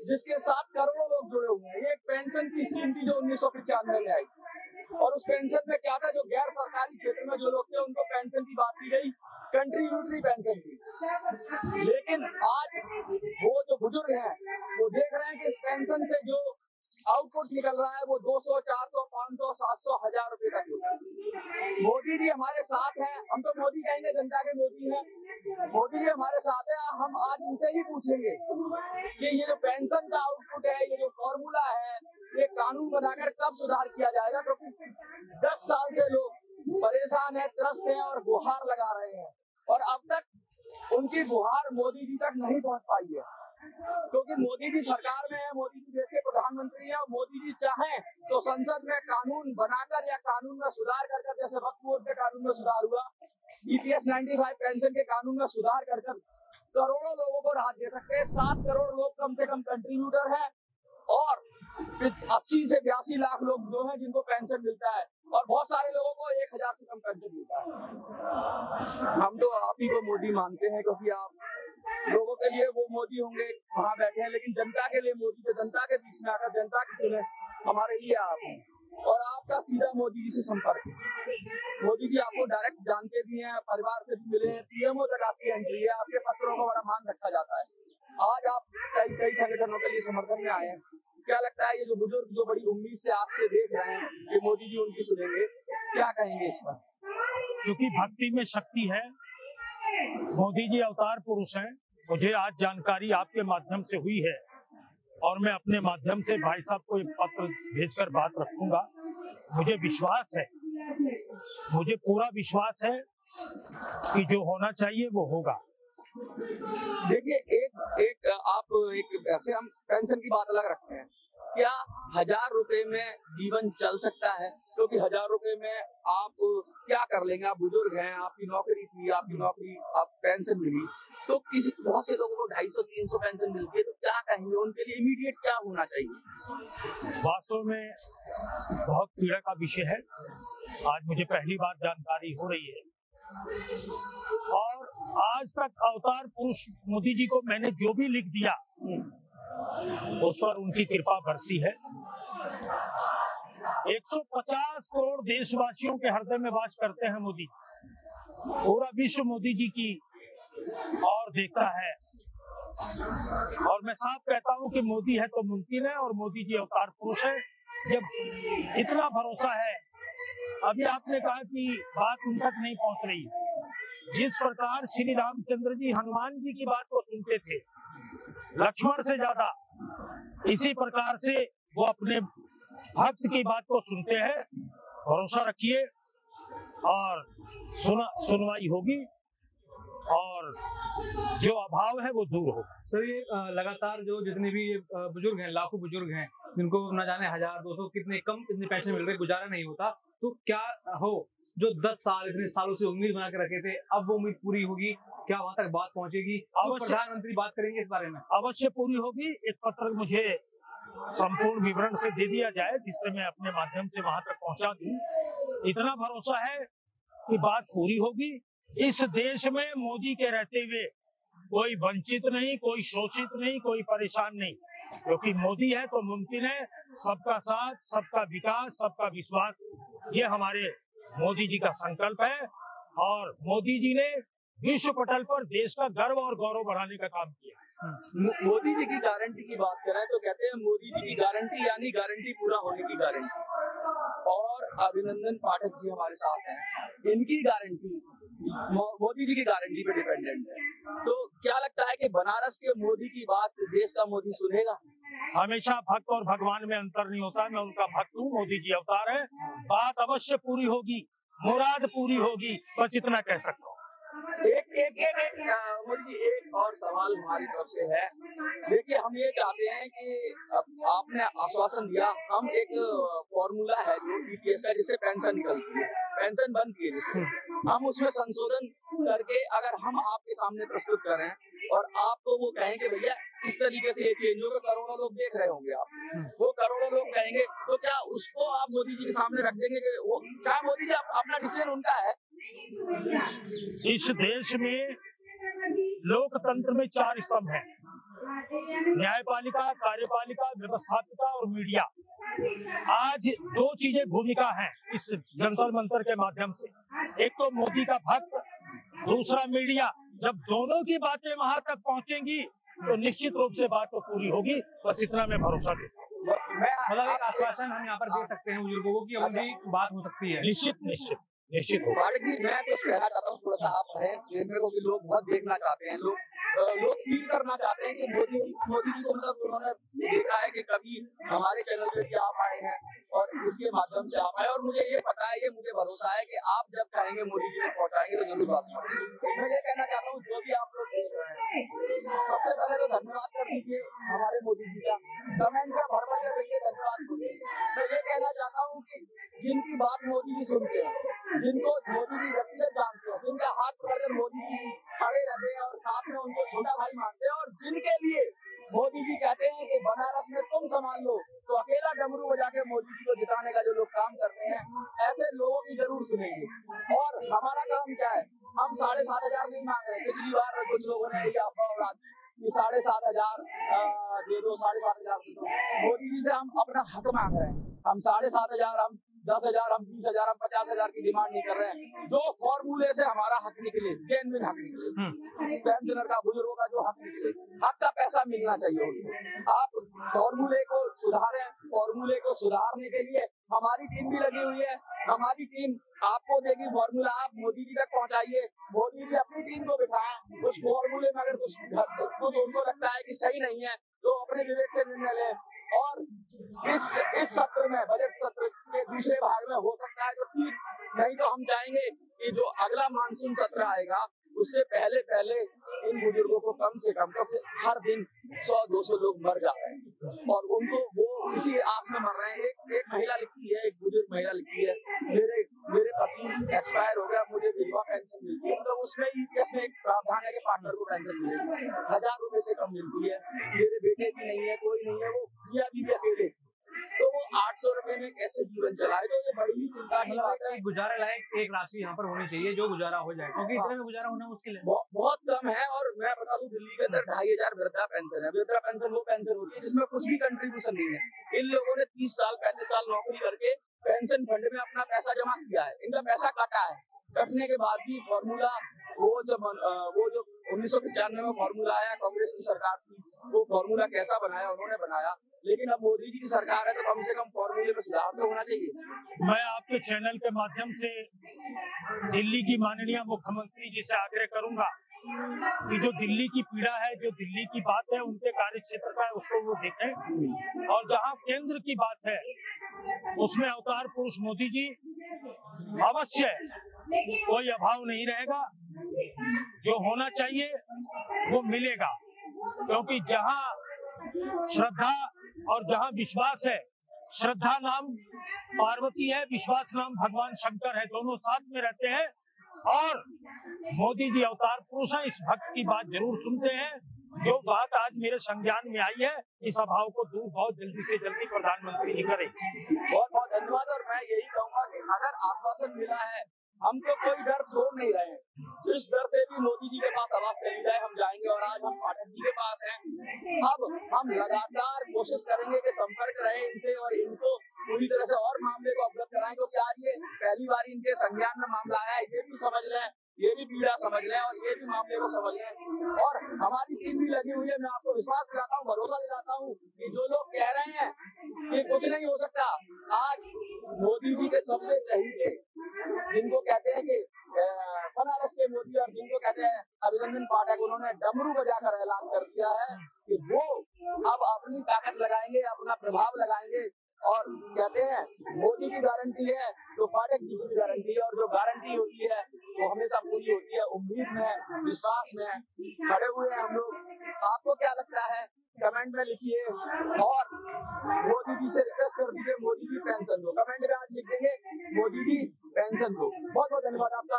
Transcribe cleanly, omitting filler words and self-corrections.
जिसके साथ करोड़ों लोग जुड़े हुए हैं। ये एक पेंशन की स्कीम थी जो 1995 में आई, और उस पेंशन में क्या था, जो गैर सरकारी क्षेत्र में जो लोग थे उनको पेंशन की बात की गई, कंट्रीब्यूटरी पेंशन थी। लेकिन आज वो जो बुजुर्ग हैं वो देख रहे हैं कि इस पेंशन से जो आउटपुट निकल रहा है वो 200, 400, 500, 700, 1000 रुपए तक होता है। मोदी जी हमारे साथ हैं, हम तो मोदी कहेंगे, जनता के मोदी हैं। मोदी जी हमारे साथ हैं। हम आज इनसे ही पूछेंगे कि ये जो पेंशन का आउटपुट है, ये जो फॉर्मूला है, ये कानून बनाकर कब सुधार किया जाएगा, क्योंकि 10 साल से लोग परेशान है, त्रस्त हैं और गुहार लगा रहे हैं, और अब तक उनकी गुहार मोदी जी तक नहीं पहुंच पाई है, क्योंकि मोदी जी सरकार में है, मोदी जी देश के प्रधानमंत्री हैं, और मोदी जी चाहें तो संसद में कानून बनाकर या कानून में सुधार कर, जैसे वक्फ बोर्ड के कानून में सुधार हुआ, EPS 95 पेंशन के कानून में सुधार कर करोड़ों लोगों को राहत दे सकते हैं। 7 करोड़ लोग कम से कम कंट्रीब्यूटर हैं, और 80 से 82 लाख लोग जो हैं जिनको पेंशन मिलता है, और बहुत सारे लोगों को 1000 से कम पेंशन मिलता है। हम तो आप ही को मोदी मानते हैं, क्योंकि आप लोगों के लिए वो मोदी होंगे वहाँ बैठे हैं, लेकिन जनता के लिए मोदी, जो जनता के बीच में आकर जनता की सुने, हमारे लिए आप हैं। और आपका सीधा मोदी जी से संपर्क है। मोदी जी आपको डायरेक्ट जानते भी हैं, परिवार से भी मिले हैं, PMO तक आपकी एंट्री है, आपके पत्रों का बड़ा मान रखा जाता है। आज आप कई संगठनों के लिए समर्थन में आए हैं। क्या लगता है, ये जो बुजुर्ग जो बड़ी उम्मीद से आज से देख रहे हैं कि मोदी जी उनकी सुनेंगे, क्या कहेंगे इस पर? क्योंकि भक्ति में शक्ति है, मोदी जी अवतार पुरुष हैं। मुझे आज जानकारी आपके माध्यम से हुई है, और मैं अपने माध्यम से भाई साहब को एक पत्र भेजकर बात रखूंगा। मुझे विश्वास है, मुझे पूरा विश्वास है कि जो होना चाहिए वो होगा। देखिए, एक ऐसे हम पेंशन की बात अलग रखते हैं, क्या 1000 रुपए में जीवन चल सकता है? क्योंकि 1000 रुपए में आप क्या कर लेंगे? आप बुजुर्ग हैं, आपकी नौकरी थी, आप पेंशन मिली, तो बहुत से लोगों को 250-300 पेंशन मिलती है, तो क्या कहेंगे उनके लिए इमीडिएट क्या होना चाहिए? वास्तव में बहुत पीड़ा का विषय है। आज मुझे पहली बार जानकारी हो रही है, और आज तक अवतार पुरुष मोदी जी को मैंने जो भी लिख दिया उस पर उनकी कृपा बरसी है। 150 करोड़ देशवासियों के हृदय में वास करते हैं मोदी। पूरा विश्व मोदी जी की और देखता है, और मैं साफ कहता हूं कि मोदी है तो मुमकिन है, और मोदी जी अवतार पुरुष है। जब इतना भरोसा है, अभी आपने कहा कि बात उन तक नहीं पहुंच रही, जिस प्रकार श्री रामचंद्र जी हनुमान जी की बात को सुनते थे, लक्ष्मण से ज्यादा, इसी प्रकार से वो अपने भक्त की बात को सुनते हैं। भरोसा रखिए, और सुनवाई होगी, और जो अभाव है वो दूर होगा। सर, ये लगातार जो जितने भी बुजुर्ग हैं, लाखों बुजुर्ग हैं, जिनको न जाने 1000-200 कितने पैसे मिल रहे, गुजारा नहीं होता, तो क्या हो जो 10 साल इतने सालों से उम्मीद बना के रखे थे, अब वो उम्मीद पूरी होगी? क्या वहां तक बात पहुंचेगी? प्रधानमंत्री बात करेंगे इस बारे में? अवश्य पूरी होगी। एक पत्र मुझे संपूर्ण विवरण से दे दिया जाए, जिससे मैं अपने माध्यम से वहां तक पहुंचा दूं। इतना भरोसा है कि बात पूरी होगी। इस देश में मोदी के रहते हुए कोई वंचित नहीं, कोई शोषित नहीं, कोई परेशान नहीं, क्योंकि मोदी है तो मुमकिन है। सबका साथ, सबका विकास, सबका विश्वास, ये हमारे मोदी जी का संकल्प है, और मोदी जी ने विश्व पटल पर देश का गर्व और गौरव बढ़ाने का काम किया। मोदी जी की गारंटी की बात करें तो कहते हैं मोदी जी की गारंटी यानी गारंटी पूरा होने की गारंटी, और अभिनंदन पाठक जी हमारे साथ हैं, इनकी गारंटी मोदी जी की गारंटी पे डिपेंडेंट है। तो क्या लगता है कि बनारस के मोदी की बात देश का मोदी सुनेगा? हमेशा भक्त और भगवान में अंतर नहीं होता। मैं उनका भक्त हूँ, मोदी जी अवतार है। बात अवश्य पूरी होगी, मुराद पूरी होगी, बस इतना कह सकता हूँ। मोदी जी, एक और सवाल हमारी तरफ से है। देखिए, हम ये चाहते हैं कि आपने आश्वासन दिया, हम एक फॉर्मूला है जो EPS का, जिससे पेंशन निकलती है, पेंशन बनती है, जिससे हम उसमें संशोधन करके अगर हम आपके सामने प्रस्तुत करें, और आपको वो कहें कि भैया इस तरीके से ये चेंज होगा, करोड़ों लोग देख रहे होंगे, आप वो करोड़ों लोग कहेंगे, तो क्या उसको आप मोदी जी के सामने रख देंगे कि वो, क्या मोदी जी अपना डिसीजन उनका है? इस देश में लोकतंत्र में 4 स्तंभ हैं। न्यायपालिका, कार्यपालिका, व्यवस्थापिका और मीडिया, आज दो चीजें भूमिका हैं इस जंतर मंतर के माध्यम से। एक तो मोदी का भक्त, दूसरा मीडिया। जब दोनों की बातें वहां तक पहुंचेंगी तो निश्चित रूप से बात तो पूरी होगी। बस इतना मैं भरोसा देता हूँ। मतलब एक आश्वासन हम यहाँ पर दे सकते हैं बुजुर्गों को कि अब उनकी बात हो सकती है। निश्चित होगा। पाठक जी, मैं कुछ कहना चाहता हूँ, थोड़ा सा आप हैं, ट्रेनर को भी लोग बहुत देखना चाहते हैं, लोग फील करना चाहते हैं कि मोदी जी को मतलब उन्होंने देखा है कि कभी हमारे चैनल पे भी आप आए हैं और इसके माध्यम से आप आए, और मुझे ये पता है, ये मुझे भरोसा है कि आप जब कहेंगे मोदी जी तक पहुँचाएंगे तो जरूर बात करेंगे। मैं ये कहना चाहता हूँ, जो भी आप लोग देख रहे हैं, सबसे पहले तो धन्यवाद कर दीजिए हमारे मोदी जी का, कमेंट में भर भर कर देखिए, धन्यवाद। मैं ये कहना चाहता हूँ कि जिनकी बात मोदी जी सुनते हैं, जिनको मोदी जी व्यक्तिगत जानते हैं, जिनका हाथ पकड़कर मोदी जी खड़े रहते हैं और साथ में उनको छोटा भाई मानते हैं, और जिनके लिए मोदी जी कहते हैं कि बनारस में तुम संभाल लो, तो अकेला डमरू बजा के मोदी जी को जिताने का जो लोग काम करते हैं, ऐसे लोगों की जरूर सुनेंगे। और हमारा काम क्या है, हम 7,500 नहीं मांग रहे। पिछली बार कुछ लोगों ने यही अफवाह उड़ा दी 7,500 दे दो, 7,500 दे दो। मोदी जी से हम अपना हक मांग रहे हैं। हम 7,500, हम 10,000, हम 20,000, हम 50,000 की डिमांड नहीं कर रहे हैं। जो फॉर्मूले से हमारा हक निकले, जेन्युइन हक निकले, पेंशनर का, बुजुर्गों का जो हक निकले, हक का पैसा मिलना चाहिए उनको। आप फॉर्मूले को सुधारें। फॉर्मूले को सुधारने के लिए हमारी टीम भी लगी हुई है। हमारी टीम आपको देगी फॉर्मूला, आप मोदी जी तक पहुंचाइए। मोदी जी अपनी टीम को बिठाएं। उस फॉर्मूले में अगर कुछ उनको लगता है कि सही नहीं है तो अपने विवेक से निर्णय लें। और इस सत्र में, बजट सत्र के दूसरे भाग में हो सकता है तो ठीक, नहीं तो हम चाहेंगे कि जो अगला मानसून सत्र आएगा उससे पहले इन बुजुर्गों को कम से कम, क्योंकि हर दिन 100-200 लोग मर जा रहे हैं और उनको वो इसी आस में मर रहे हैं। एक महिला लिखती है, एक बुजुर्ग महिला लिखती है, मेरे पति एक्सपायर हो गया, मुझे विधवा पेंशन मिलती है, तो उसमें इसमें एक प्रावधान है कि पार्टनर को पेंशन मिलेगी, 1,000 रुपए से कम मिलती है। मेरे बेटे भी नहीं है, कोई नहीं है, वो भैया भी अकेले, तो वो 800 रुपए में कैसे जीवन चलाए? तो ये बड़ी ही चिंता की बात है। गुजारा लायक एक राशि यहाँ पर होनी चाहिए जो गुजारा हो जाए, क्योंकि इतने में गुजारा होना मुश्किल है, बहुत कम है। और मैं बता दूं, दिल्ली के अंदर 2,500 वृद्धा पेंशन है। वृद्धा पेंशन वो पेंशन होती है जिसमें कुछ भी कंट्रीब्यूशन नहीं है। इन लोगों ने 30 साल 35 साल नौकरी करके पेंशन फंड में अपना पैसा जमा किया है, इनका पैसा काटा है। कटने के बाद भी फॉर्मूला, वो जो 1995 में फॉर्मूला आया, कांग्रेस की सरकार थी, वो फॉर्मूला कैसा बनाया, उन्होंने बनाया। लेकिन अब मोदी जी की सरकार है तो कम से कम फॉर्मूले में सुधार तो होना चाहिए। मैं आपके चैनल के माध्यम से दिल्ली की माननीय मुख्यमंत्री जी से आग्रह करूंगा कि जो दिल्ली की पीड़ा है, जो दिल्ली की बात है, उनके कार्य क्षेत्र का है, उसको वो देखें। और जहां केंद्र की बात है उसमें अवतार पुरुष मोदी जी अवश्य, कोई अभाव नहीं रहेगा। जो होना चाहिए वो मिलेगा, क्योंकि जहां श्रद्धा और जहां विश्वास है, श्रद्धा नाम पार्वती है, विश्वास नाम भगवान शंकर है, दोनों साथ में रहते हैं। और मोदी जी अवतार पुरुष हैं, इस भक्त की बात जरूर सुनते हैं। जो बात आज मेरे संज्ञान में आई है, इस अभाव को दूर बहुत जल्दी से जल्दी प्रधानमंत्री जी करें। बहुत बहुत धन्यवाद। और मैं यही कहूंगा कि अगर आश्वासन मिला है, हम तो कोई डर छोड़ नहीं रहे हैं। जिस डर से भी मोदी जी के पास आवाज चली जाए हम जाएंगे, और आज हम पाठक जी के पास हैं। अब हम लगातार कोशिश करेंगे कि संपर्क रहे इनसे और इनको पूरी तरह से और मामले को अवगत कराएं, क्योंकि आज ये पहली बार इनके संज्ञान में मामला आया है। ये भी समझ लें, ये भी पीड़ा समझ लें और ये भी मामले को समझ लें। और हमारी टीम भी लगी हुई है। मैं आपको विश्वास दिलाता हूँ, भरोसा दिलाता हूँ कि जो लोग कह रहे हैं कि कुछ नहीं हो सकता, आज मोदी जी के सबसे चहीते, जिनको कहते हैं कि बनारस के मोदी और जिनको कहते हैं अभिनंदन पाठक, उन्होंने डमरू बजाकर ऐलान कर दिया है कि वो अब अपनी ताकत लगाएंगे, अपना प्रभाव लगाएंगे। और कहते हैं मोदी की गारंटी है तो पाठक जी की गारंटी है, और जो गारंटी होती है वो हमेशा पूरी होती है। उम्मीद में, विश्वास में खड़े हुए हैं हम लोग। आपको क्या लगता है कमेंट में लिखिए, और मोदी जी से रिक्वेस्ट कर दीजिए, मोदी जी पेंशन दो। कमेंट में आज लिख देंगे मोदी जी पेंशन दो। बहुत बहुत धन्यवाद आपका।